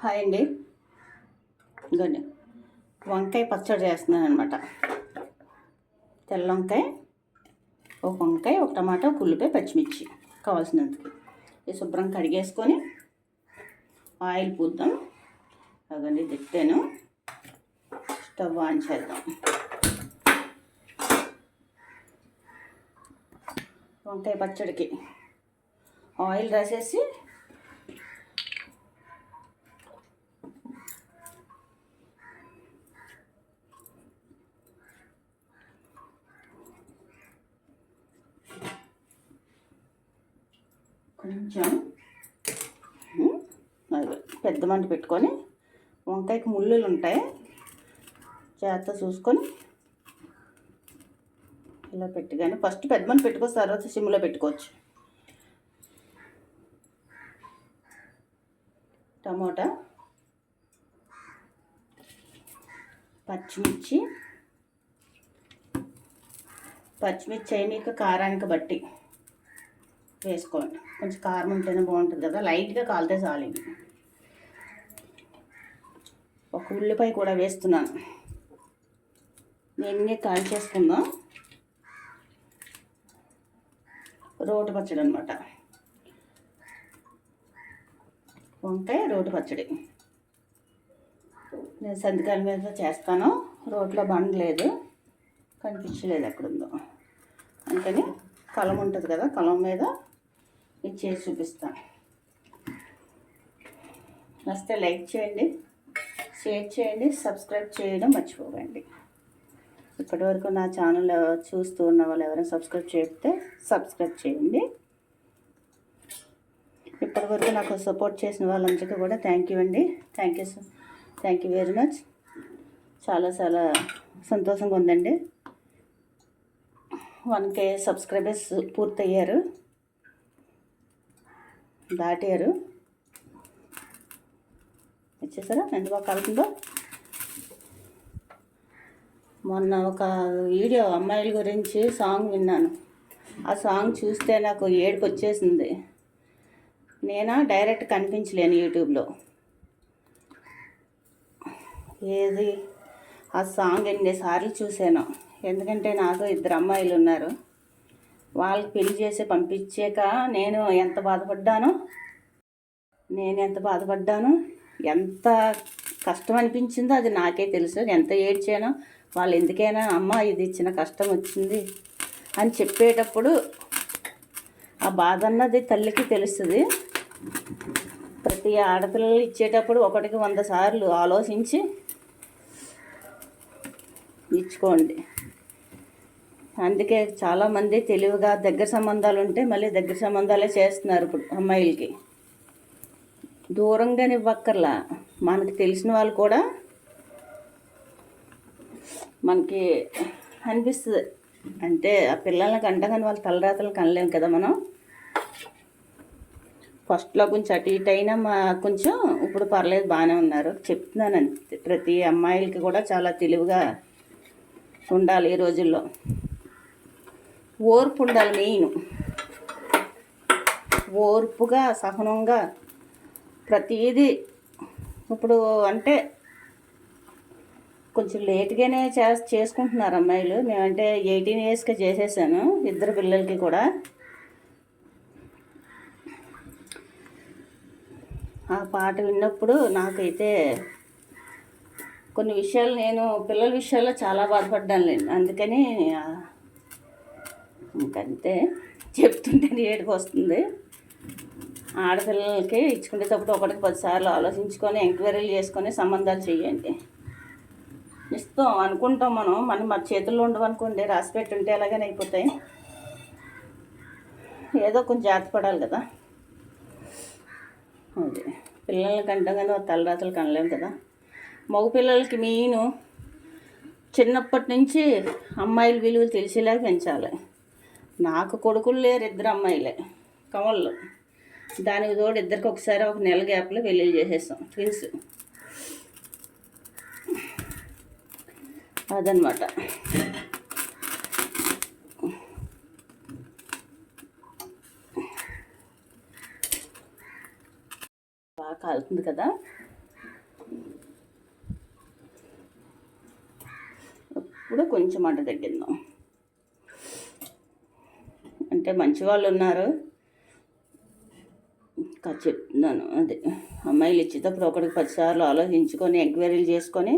Hi అండి. ఇదిగోండి వంకాయ పచ్చడి చేస్తున్నాను అనమాట. తెల్ల వంకాయ, ఒక వంకాయ, ఒక టమాటా, ఒక ఉల్లిపాయ, పచ్చిమిర్చి కావాల్సినందుకు. ఇది శుభ్రం కడిగేసుకొని ఆయిల్ పూద్దాం. అదండి తిట్టాను. స్టవ్ ఆన్ చేద్దాం. వంకాయ పచ్చడికి ఆయిల్ రాసేసి కొంచెం పెద్ద మంట పెట్టుకొని, వంకాయకి ముళ్ళులు ఉంటాయి, జాగ్రత్త చూసుకొని ఇలా పెట్టుగానే ఫస్ట్ పెద్ద మంట పెట్టుకోవచ్చు, తర్వాత సిమ్లో పెట్టుకోవచ్చు. టమోటా, పచ్చిమిర్చి అయి మీకు కారానికి బట్టి వేసుకోండి. కొంచెం కారం ఉంటేనే బాగుంటుంది కదా, లైట్గా కాలితే చాలు. ఇవి ఒక ఉల్లిపాయ కూడా వేస్తున్నాను. నేను కాల్ చేసుకుందాం. రోటి పచ్చడి అనమాట, వంకాయ రోటి పచ్చడి. నేను సందికాయల మీద చేస్తాను. రోట్లో బండ లేదు, కనిపించలేదు ఎక్కడుందో, అందుకని కలం ఉంటుంది కదా, కలం మీద ఇది చేసి చూపిస్తాను. నచ్చితే లైక్ చేయండి, షేర్ చేయండి, సబ్స్క్రైబ్ చేయడం మర్చిపోకండి. ఇప్పటివరకు నా ఛానల్ చూస్తూ ఉన్న వాళ్ళు ఎవరైనా సబ్స్క్రైబ్ చేస్తే సబ్స్క్రైబ్ చేయండి. ఇప్పటివరకు నాకు సపోర్ట్ చేసిన వాళ్ళందరికీ కూడా థ్యాంక్ యూ అండి. Thank you very much. చాలా చాలా సంతోషంగా ఉందండి. 1K subscribers పూర్తయ్యారు, దాటారు. వచ్చేసారా ఎంత బాగా కలుపుతుందో. మొన్న ఒక వీడియో అమ్మాయిల గురించి సాంగ్ విన్నాను. ఆ సాంగ్ చూస్తే నాకు ఏడుపు వచ్చేసింది. నేను డైరెక్ట్ కనిపించలేను యూట్యూబ్లో. ఏది ఆ సాంగ్ ఎన్నిసార్లు చూశాను. ఎందుకంటే నాకు 2 అమ్మాయిలు ఉన్నారు. వాళ్ళకి పెళ్లి చేసి పంపించాక నేను ఎంత బాధపడ్డానో, ఎంత కష్టం అనిపించిందో అది నాకే తెలుసు. ఎంత ఏడ్చానో. వాళ్ళు ఎందుకైనా అమ్మ ఇది ఇచ్చిన కష్టం వచ్చింది అని చెప్పేటప్పుడు ఆ బాధ అన్నది తల్లికి తెలుస్తుంది. ప్రతి ఆడపిల్లలు ఇచ్చేటప్పుడు 1కి 100 సార్లు ఆలోచించి ఇచ్చుకోండి. అందుకే చాలామంది తెలివిగా దగ్గర సంబంధాలు ఉంటే మళ్ళీ దగ్గర సంబంధాలే చేస్తున్నారు. ఇప్పుడు అమ్మాయిలకి దూరంగానే ఇవ్వక్కర్లా, మనకి తెలిసిన వాళ్ళు కూడా మనకి అనిపిస్తుంది. అంటే ఆ పిల్లల్ని కంటగానే వాళ్ళ తలరాతలు కనలేము కదా మనం. ఫస్ట్లో కొంచెం అటు ఇటు అయినా కొంచెం ఇప్పుడు పర్లేదు, బాగానే ఉన్నారు. చెప్తున్నాను అంతే. ప్రతి అమ్మాయిలకి కూడా చాలా తెలివిగా ఉండాలి ఈ రోజుల్లో. ఓర్పు ఉండాలి మెయిన్. ఓర్పుగా, సహనంగా ప్రతిదీ. ఇప్పుడు అంటే కొంచెం లేట్గానే చేసుకుంటున్నారు అమ్మాయిలు. మేమంటే 18 ఇయర్స్కే చేసేసాను 2 పిల్లలకి కూడా. ఆ పాట విన్నప్పుడు నాకైతే కొన్ని విషయాలు, నేను పిల్లల విషయాల్లో చాలా బాధపడ్డానులేండి. అందుకని ఇంకంతే, చెప్తుంటే ఏడుపు వస్తుంది. ఆడపిల్లలకి ఇచ్చుకునేటప్పుడు 1కి 10 సార్లు ఆలోచించుకొని ఎంక్వైరీలు చేసుకొని సంబంధాలు చేయండి. ఇస్తాం అనుకుంటాం మనం, మన చేతుల్లో ఉండవనుకోండి, రాసి పెట్టుంటే ఎలాగైనా అయిపోతాయి. ఏదో కొంచెం జాగ్రత్త పడాలి కదా. అదే పిల్లల్ని కంటగానే తలరాతలు కనలేము కదా. మగ పిల్లలకి మెయిన్ చిన్నప్పటి నుంచి అమ్మాయిల విలువలు తెలిసేలాగా పెంచాలి. నాకు కొడుకులు లేరు, 2 అమ్మాయిలే కమళ్ళు. దానికి తోడు 2కి ఒకసారి 1 నెల గ్యాప్లో పెళ్ళిళ్ళు చేసేస్తాం, ట్విన్స్. అదనమాట. బాగా కాలుతుంది కదా. ఇప్పుడు కొంచెం మంట తగ్గిందాం. అంటే మంచి వాళ్ళు ఉన్నారు, ఇంకా చెప్తున్నాను. అదే అమ్మాయిలు ఇచ్చేటప్పుడు ఒకటికి 10 సార్లు ఆలోచించుకొని ఎంక్వైరీలు చేసుకొని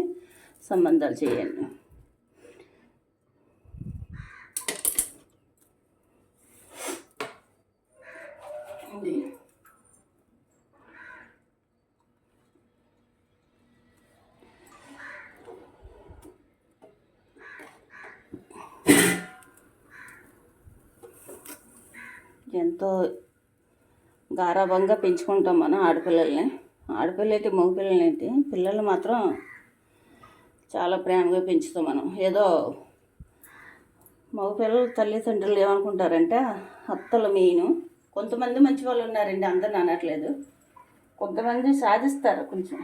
సంబంధాలు చేయండి. ఎంతో గారాబంగా పెంచుకుంటాం మనం ఆడపిల్లల్ని. ఆడపిల్లటి మగపిల్లలు ఏంటి, పిల్లలు మాత్రం చాలా ప్రేమగా పెంచుతాం మనం. ఏదో మగపిల్లలు తల్లిదండ్రులు ఏమనుకుంటారంటే అత్తలు మెయిన్. కొంతమంది మంచి వాళ్ళు ఉన్నారండి, అందరిని అనట్లేదు. కొంతమంది సాధిస్తారు కొంచెం.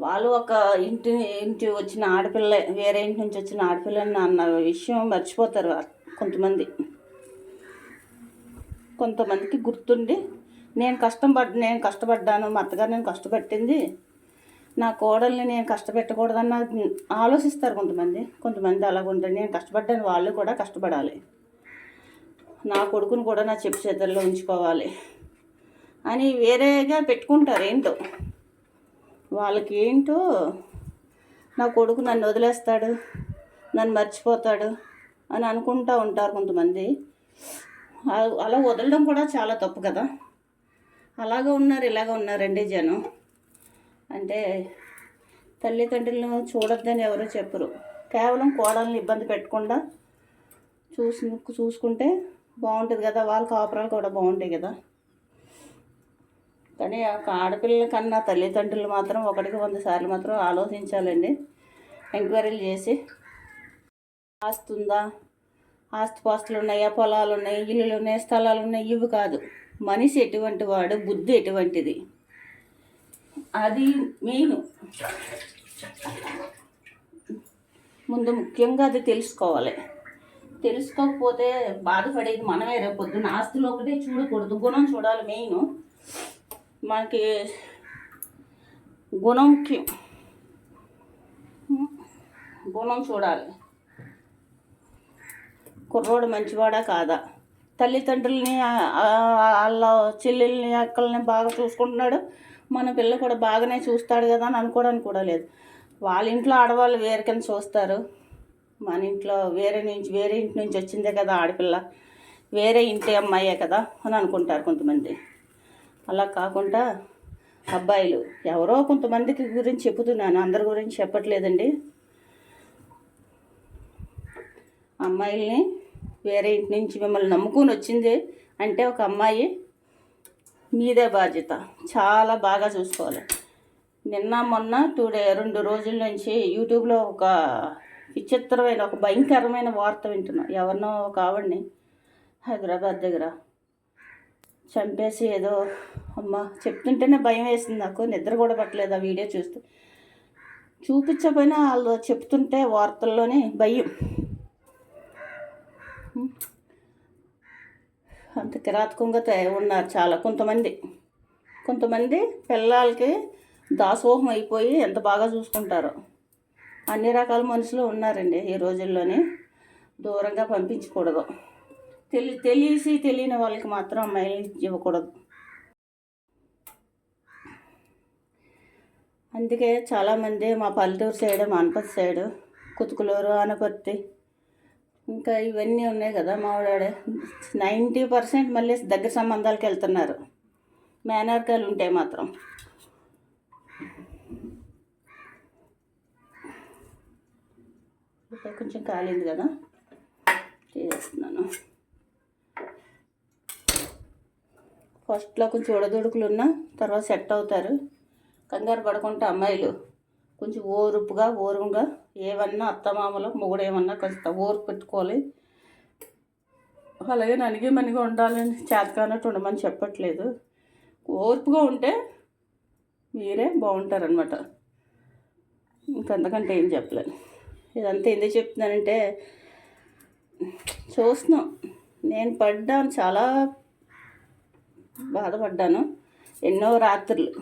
వాళ్ళు ఒక ఇంటి వచ్చిన ఆడపిల్ల, వేరే ఇంటి నుంచి వచ్చిన ఆడపిల్లని అన్న విషయం మర్చిపోతారు కొంతమందికి గుర్తుండి నేను కష్టపడ్డాను, మా అత్తగారు నేను కష్టపెట్టింది, నా కోడల్ని నేను కష్టపెట్టకూడదన్న ఆలోచిస్తారు కొంతమంది అలాగుంటారు. నేను కష్టపడ్డాను, వాళ్ళు కూడా కష్టపడాలి, నా కొడుకుని కూడా నా చెప్పు చేతుల్లో ఉంచుకోవాలి అని వేరేగా పెట్టుకుంటారు. ఏంటో వాళ్ళకి ఏంటో, నా కొడుకు నన్ను వదిలేస్తాడు, నన్ను మర్చిపోతాడు అని అనుకుంటూ ఉంటారు కొంతమంది. అలా వదలడం కూడా చాలా తప్పు కదా. అలాగ ఉన్నారు, ఇలాగ ఉన్నారండి జనం. అంటే తల్లిదండ్రులను చూడొద్దని ఎవరూ చెప్పరు. కేవలం కోడల్ని ఇబ్బంది పెట్టకుండా చూసుకుంటే బాగుంటుంది కదా, వాళ్ళ కాపురాలు కూడా బాగుంటాయి కదా. కానీ ఒక ఆడపిల్లల కన్నా తల్లిదండ్రులు మాత్రం 1కి 100 సార్లు మాత్రం ఆలోచించాలండి. ఎంక్వైరీలు చేసి ఆస్తి ఉందా, ఆస్తిపాస్తులు ఉన్నాయా, పొలాలు ఉన్నాయి, ఇల్లులు ఉన్నాయి, స్థలాలు ఉన్నాయి, ఇవి కాదు. మనిషి ఎటువంటి వాడు, బుద్ధి ఎటువంటిది, అది మెయిన్. ముందు ముఖ్యంగా అది తెలుసుకోవాలి. తెలుసుకోకపోతే బాధపడేది మనమే. రేపు పొద్దున్న ఆస్తులు ఒకటే చూడకూడదు, గుణం చూడాలి మెయిన్. మనకి గుణం ముఖ్యం, గుణం చూడాలి. కుర్రోడు మంచివాడా కాదా, తల్లిదండ్రుల్ని వాళ్ళ చెల్లెల్ని అక్కల్ని బాగా చూసుకుంటున్నాడు, మన పిల్ల కూడా బాగానే చూస్తాడు కదా అని అనుకోవడానికి కూడా లేదు. వాళ్ళ ఇంట్లో ఆడవాళ్ళు వేరే కింద చూస్తారు, మన ఇంట్లో వేరే ఇంటి నుంచి వచ్చిందే కదా ఆడపిల్ల, వేరే ఇంటి అమ్మాయే కదా అని అనుకుంటారు కొంతమంది. అలా కాకుండా అబ్బాయిలు, ఎవరో కొంతమందికి గురించి చెప్పుతున్నాను, అందరి గురించి చెప్పట్లేదండి. అమ్మాయిల్ని వేరే ఇంటి నుంచి మిమ్మల్ని నమ్ముకుని వచ్చింది అంటే ఒక అమ్మాయి, మీదే బాధ్యత, చాలా బాగా చూసుకోవాలి. నిన్న మొన్న 2 రోజుల నుంచి యూట్యూబ్లో ఒక విచిత్రమైన, ఒక భయంకరమైన వార్త వింటున్నా. ఎవరినో ఒక ఆవిడ్ని హైదరాబాద్ దగ్గర చంపేసి ఏదో, అమ్మ చెప్తుంటేనే భయం వేసింది నాకు, నిద్ర కూడా పట్టలేదు ఆ వీడియో చూస్తూ. చూపించకపోయినా వాళ్ళు చెప్తుంటే వార్తల్లోనే భయం. అంత కిరాతకంగా ఉన్నారు చాలా కొంతమంది పిల్లలకి దాసోహం అయిపోయి ఎంత బాగా చూసుకుంటారో. అన్ని రకాల మనుషులు ఉన్నారండి ఈ రోజుల్లోనే. దూరంగా పంపించకూడదు. తెలియని వాళ్ళకి మాత్రం అమ్మాయిలు ఇవ్వకూడదు. అందుకే చాలామంది మా పల్లెటూరు సైడు, మానపతి సైడు, కుతుకులూరు, ఆనపర్తి, ఇంకా ఇవన్నీ ఉన్నాయి కదా మావిడాడే, 90% మళ్ళీ దగ్గర సంబంధాలకు వెళ్తున్నారు. మేనర్కాలు ఉంటాయి మాత్రం. ఇక్కడ కొంచెం కాలింది కదా, చేస్తున్నాను. ఫస్ట్లో కొంచెం ఉడదుడుకులు ఉన్నా తర్వాత సెట్ అవుతారు. కంగారు పడకుండా అమ్మాయిలు కొంచెం ఓరుగా ఏమన్నా అత్తమామలు మొగుడు ఏమన్నా కొంచెం ఓర్పు పెట్టుకోవాలి. అలాగే మనిగా ఉండాలని, చేతకానట్టు ఉండమని చెప్పట్లేదు. ఓర్పుగా ఉంటే మీరే బాగుంటారనమాట. ఇంకంతకంటే ఏం చెప్పలేదు. ఇదంతా ఎందుకు చెప్తున్నానంటే, చూస్తున్నాం, నేను పడ్డాను, చాలా బాధపడ్డాను. ఎన్నో రాత్రులు,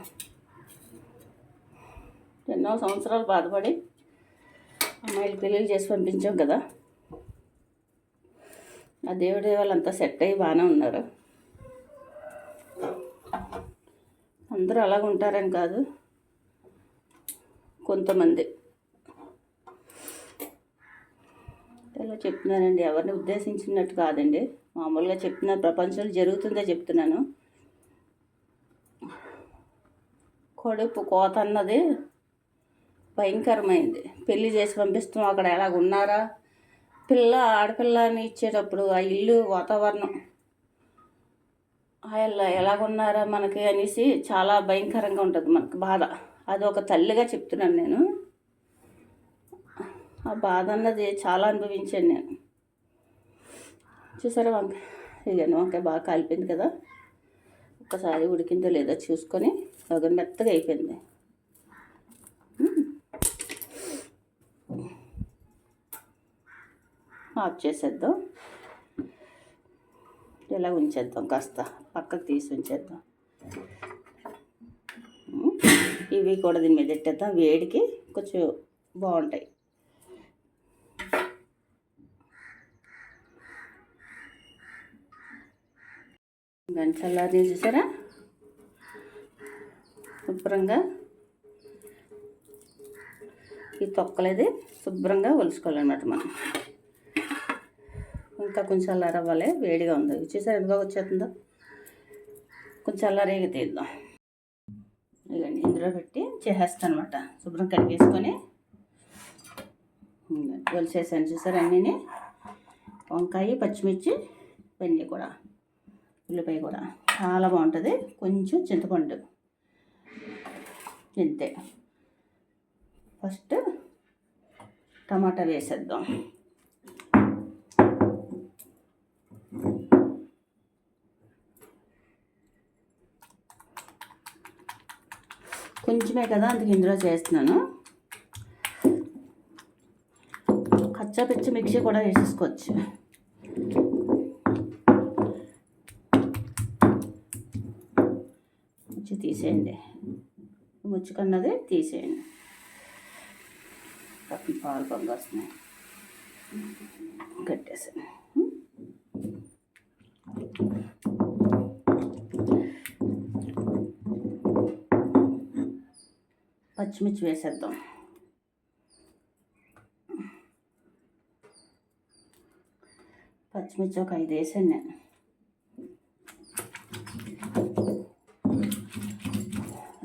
ఎన్నో సంవత్సరాలు బాధపడి అమ్మాయిలు పెళ్ళిళ్ళు చేసి పంపించాం కదా, ఆ దేవుడి వాళ్ళంతా సెట్ అయ్యి బాగానే ఉన్నారు. అందరూ అలాగ ఉంటారని కాదు, కొంతమంది. ఇలా చెప్తున్నానండి, ఎవరిని ఉద్దేశించినట్టు కాదండి, మామూలుగా చెప్తున్నాను, ప్రపంచంలో జరుగుతుందే చెప్తున్నాను. కడుపు కోత అన్నది భయంకరమైంది. పెళ్ళి చేసి పంపిస్తాం, అక్కడ ఎలాగున్నారా, ఆడపిల్లని ఇచ్చేటప్పుడు ఆ ఇల్లు వాతావరణం ఎలాగున్నారా మనకి అనేసి చాలా భయంకరంగా ఉంటుంది మనకు బాధ. అది ఒక తల్లిగా చెప్తున్నాను నేను. ఆ బాధ అన్నది చాలా అనుభవించాను నేను. చూసారా వంకాయ, ఇక వంకాయ బాగా కాలిపోయింది కదా, ఒక్కసారి ఉడికిందో లేదో చూసుకొని ఒక మెత్తగా అయిపోయింది. ఆఫ్ చేసేద్దాం, ఇలా ఉంచేద్దాం, కాస్త పక్కకు తీసి ఉంచేద్దాం. ఇవి కూడా దీని మీద పెట్టేద్దాం, వేడికి కొంచెం బాగుంటాయి. గంటల్లాది చూసారా, శుభ్రంగా ఈ తొక్కలేది శుభ్రంగా ఒలుచుకోవాలన్నమాట మనం. ఇంకా కొంచెం అల్లారవ్వాలి, వేడిగా ఉంది. చూసారా ఎంత బాగా వచ్చేస్తుందో. కొంచెం అల్లారేగా తీద్దాం. ఇవన్నీ ఇందులో పెట్టి చేసేస్తాను అనమాట. శుభ్రం కడిగేసుకొని ఒలిచేసాను. చూసారా అన్నీ, వంకాయ, పచ్చిమిర్చి, ఇవన్నీ కూడా, ఉల్లిపాయ కూడా చాలా బాగుంటుంది. కొంచెం చింతపండు, ఇంతే. ఫస్ట్ టమాటా వేసేద్దాం. కొంచెమే కదా, అందుకు ఇందులో చేస్తున్నాను. కచ్చా పిచ్చి మిక్సీ కూడా వేసేసుకోవచ్చు. ముచ్చి తీసేయండి, ముచ్చుకన్నది తీసేయండి. పక్కన పాలు పొంగి వస్తున్నాయి, కట్టేసాను. పచ్చిమిర్చి వేసేద్దాం. పచ్చిమిర్చి ఒక 5 వేసాను నేను.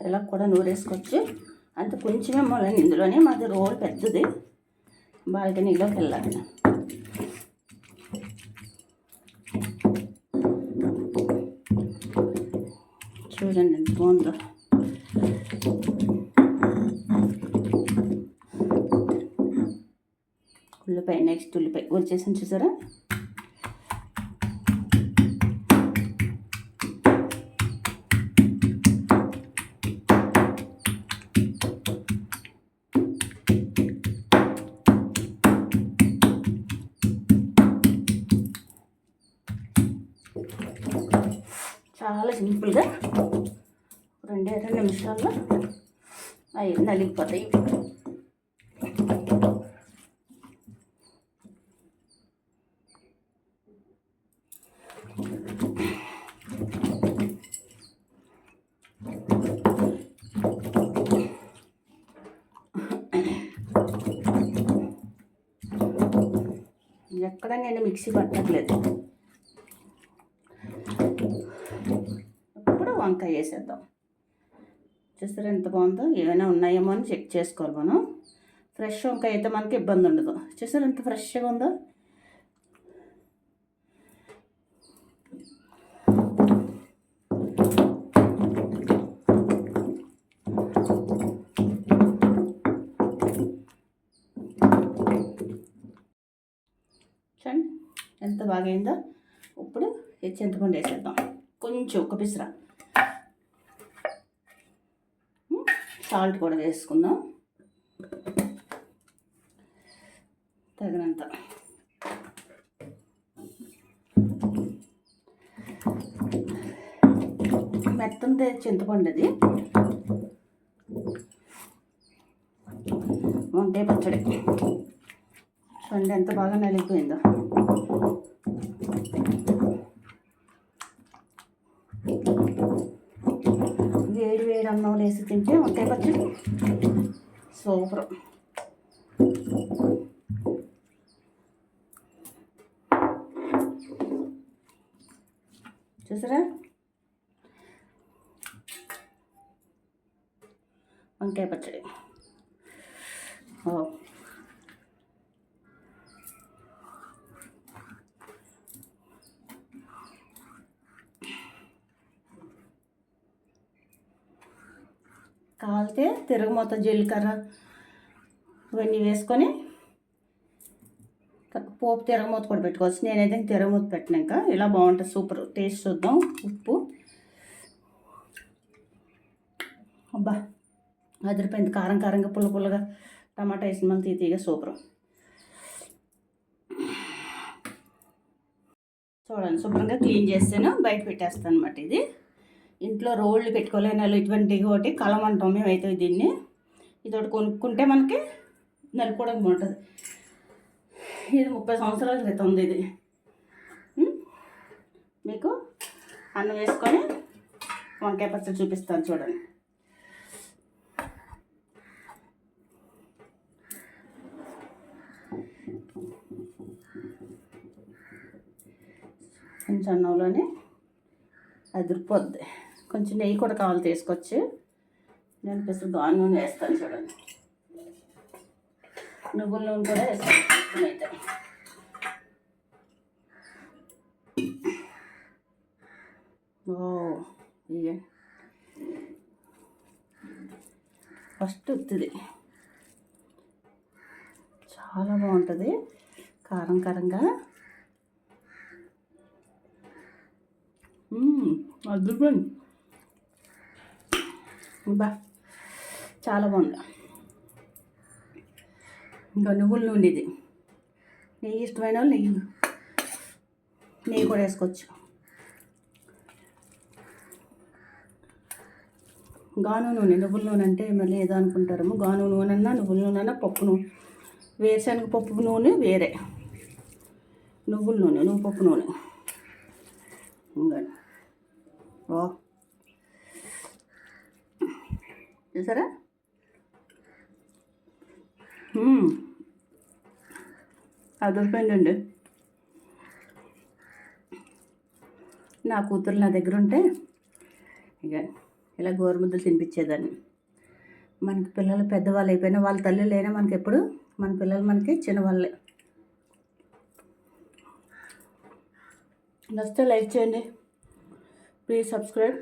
ఇలా కూడా నూరేసుకొచ్చి అంత కొంచెమే మొలని ఇందులోనే. మాది రోల్ పెద్దది, బాల్కనీలోకి వెళ్ళాలి. చూడండి ఎంత బాగుందో. ఉల్లిపాయ, నెక్స్ట్ ఉల్లిపాయ వచ్చేసాను. చూసారా, చాలా సింపుల్గా 2 నిమిషాల్లో అవి నలిగిపోతాయి. ఎక్కడ నేను మిక్సీ పట్టట్లేదు. ఇప్పుడు వంకాయ వేసేద్దాం. చూసారా ఎంత బాగుందో. ఏమైనా ఉన్నాయేమో అని చెక్ చేసుకోవాలి మనం. ఫ్రెష్ వంకాయ అయితే మనకి ఇబ్బంది ఉండదు. చూసారా ఎంత ఫ్రెష్గా ఉందో. చూడండి ఎంత బాగా అయిందో. ఇప్పుడు చింతపండు వేసేద్దాం, కొంచెం ఒక పిసరా. సాల్ట్ కూడా వేసుకుందాం తగినంత. మెత్తంతే చింతపండు అది. వంకాయ పచ్చడి చూడండి ఎంత బాగా నలిగిపోయిందో. వేడి వేడి అన్నం వేసి తింటే వంకాయ పచ్చడి సూపర్. చూసారా వంకాయ పచ్చడి. కాలితే తిరగమూత జీలకర్ర ఇవన్నీ వేసుకొని పోపు తిరగమూత కూడా పెట్టుకోవచ్చు. నేనైతే తిరగమూత పెట్టినాక ఇలా బాగుంటుంది, సూపర్. టేస్ట్ చూద్దాం. ఉప్పు అబ్బా అదిరిపోయింది. కారం కారంగా పుల్ల పుల్లగా టమాటా వేసిన మళ్ళీ తీయగా సూపర్. చూడండి శుభ్రంగా క్లీన్ చేస్తాను, బయట పెట్టేస్తాను అనమాట. ఇది ఇంట్లో రోళ్ళు పెట్టుకోలేని వాళ్ళు ఇటువంటి ఒకటి కలం అంటాం మేమైతే దీన్ని. ఇదొకటి కొనుక్కుంటే మనకి నలుపుకోవడానికి బాగుంటుంది. ఇది 30 సంవత్సరాల క్రితం ఉంది. ఇది మీకు అన్నం వేసుకొని వంకాయ పచ్చడి చూపిస్తాను చూడండి. కొంచెం అన్నంలోనే అదిరిపోద్ది. కొంచెం నెయ్యి కూడా కావాలి తీసుకొచ్చి. నేను పెసరు గాను నూనె వేస్తాను చూడండి. నువ్వుల నూనె కూడా వేస్తాను అయితే. ఇక ఫస్ట్ ఉత్తిది చాలా బాగుంటుంది, కారం కారంగా. అద్భుతం బా, చాలా బాగుంది. ఇంకా నువ్వుల నూనె ఇది. నెయ్యి ఇష్టమైన వాళ్ళు నెయ్యి కూడా వేసుకోవచ్చు. గాను నూనె, నువ్వుల నూనె అంటే మళ్ళీ ఏదో అనుకుంటారేమో. గాను నూనె అన్నా నువ్వుల నూనె అన్నా పప్పు నూనె, వేరుశనగ పప్పు నూనె వేరే, నువ్వుల నూనె నువ్వుపప్పు నూనె. ఇంకా చూసారా అదిరిపోయిందండి. నా కూతురు నా దగ్గర ఉంటే ఇక ఇలా గోరుముద్దలు తినిపించేదాన్ని. మనకి పిల్లలు పెద్దవాళ్ళు అయిపోయినా వాళ్ళ తల్లులైనా మనకి ఎప్పుడు మన పిల్లలు మనకి చిన్నవాళ్ళే. నచ్చితే లైక్ చేయండి, ప్లీజ్ సబ్స్క్రైబ్.